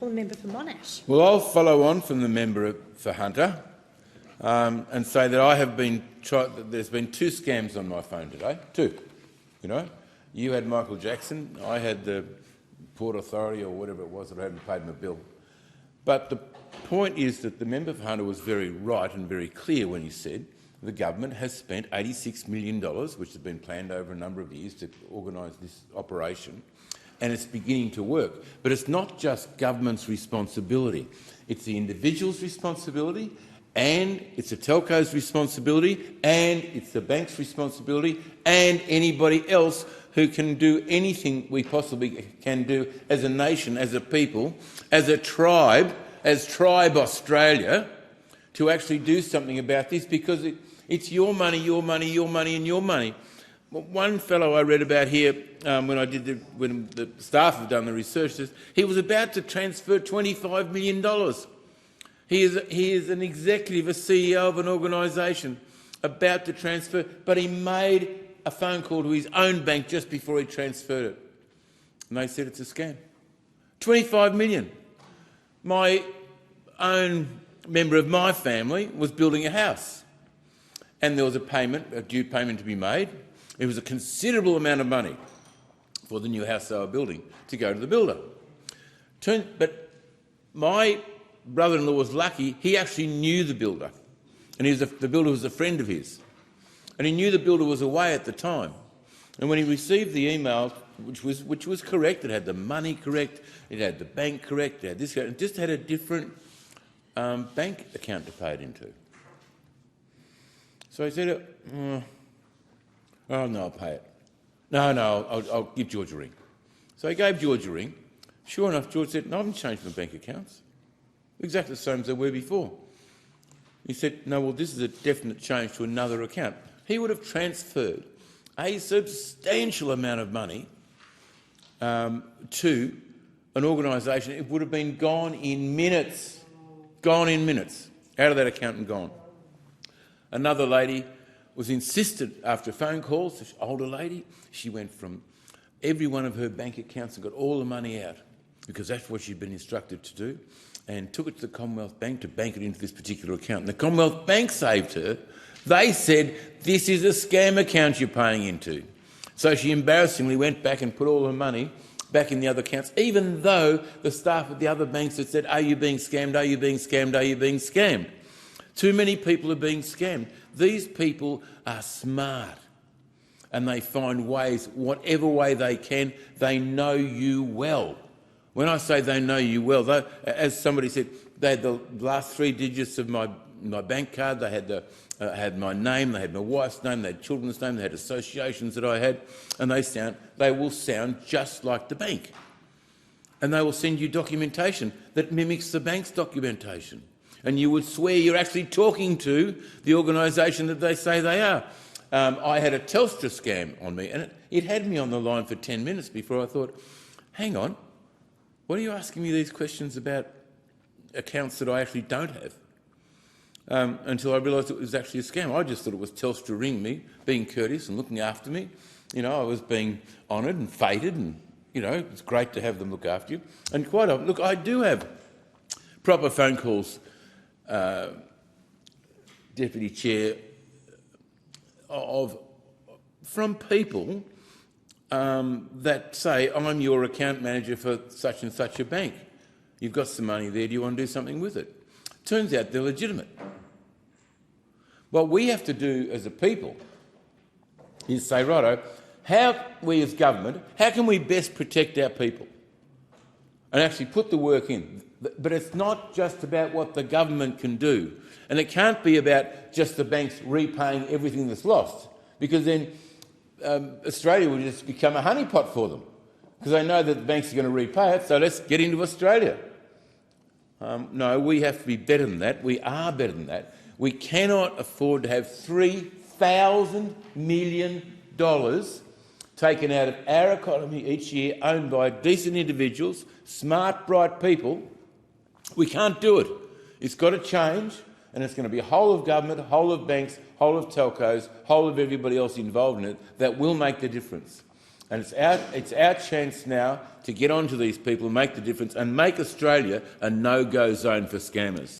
The member for Monash. Well, I'll follow on from the member for Hunter and say that I have been there's been two scams on my phone today. Two. You know, you had Michael Jackson, I had the Port Authority or whatever it was that I hadn't paid my bill. But the point is that the member for Hunter was very right and very clear when he said the government has spent $86 million, which has been planned over a number of years to organise this operation, and it's beginning to work. But it's not just government's responsibility. It's the individual's responsibility, and it's the telco's responsibility, and it's the bank's responsibility, and anybody else who can do anything we possibly can do as a nation, as a people, as a tribe, as Tribe Australia, to actually do something about this, because it's your money, your money, your money and your money. One fellow I read about here when the staff have done the research says he was about to transfer $25 million. He is an executive, a CEO of an organisation about to transfer, but he made a phone call to his own bank just before he transferred it. And they said it's a scam. $25 million. My own member of my family was building a house, and there was a due payment to be made. It was a considerable amount of money for the new house they were building to go to the builder. But my brother-in-law was lucky. He actually knew the builder, and the builder was a friend of his. And he knew the builder was away at the time. And when he received the email, which was correct, it had the money correct, it had the bank correct, it had this, it just had a different bank account to pay it into. So he said, oh, no, I'll pay it. No, I'll give George a ring. So he gave George a ring. Sure enough, George said, no, I haven't changed my bank accounts. Exactly the same as they were before. He said, no, well, this is a definite change to another account. He would have transferred a substantial amount of money to an organisation. It would have been gone in minutes, out of that account and gone. Another lady was insistent after phone calls, this older lady, she went from every one of her bank accounts and got all the money out, because that's what she'd been instructed to do, and took it to the Commonwealth Bank to bank it into this particular account. And the Commonwealth Bank saved her. They said, this is a scam account you're paying into. So she embarrassingly went back and put all her money back in the other accounts, even though the staff at the other banks had said, are you being scammed, are you being scammed, are you being scammed? Too many people are being scammed. These people are smart, and they find ways, whatever way they can. They know you well. When I say they know you well, as somebody said, they had the last three digits of my bank card, they had my name, they had my wife's name, they had children's name, they had associations that I had, and they will sound just like the bank. And they will send you documentation that mimics the bank's documentation. And you would swear you're actually talking to the organisation that they say they are. I had a Telstra scam on me, and it had me on the line for 10 minutes before I thought, hang on, what are you asking me these questions about accounts that I actually don't have? Until I realised it was actually a scam. I just thought it was Telstra ringing me, being courteous and looking after me. You know, I was being honoured and feted, and, you know, it's great to have them look after you. And quite often, look, I do have proper phone calls, Deputy Chair, from people that say, I'm your account manager for such and such a bank. You've got some money there, do you want to do something with it? Turns out they're legitimate. What we have to do as a people is say, righto, how we as government, how can we best protect our people? And actually put the work in. But it's not just about what the government can do. And it can't be about just the banks repaying everything that's lost, because then Australia will just become a honeypot for them, because they know that the banks are going to repay it, so let's get into Australia. No, we have to be better than that. We are better than that. We cannot afford to have $3,000 million taken out of our economy each year, owned by decent individuals, smart, bright people. We can't do it. It's got to change, and it's going to be a whole of government, whole of banks, whole of telcos, whole of everybody else involved in it that will make the difference. And it's our chance now to get onto these people, make the difference and make Australia a no-go zone for scammers.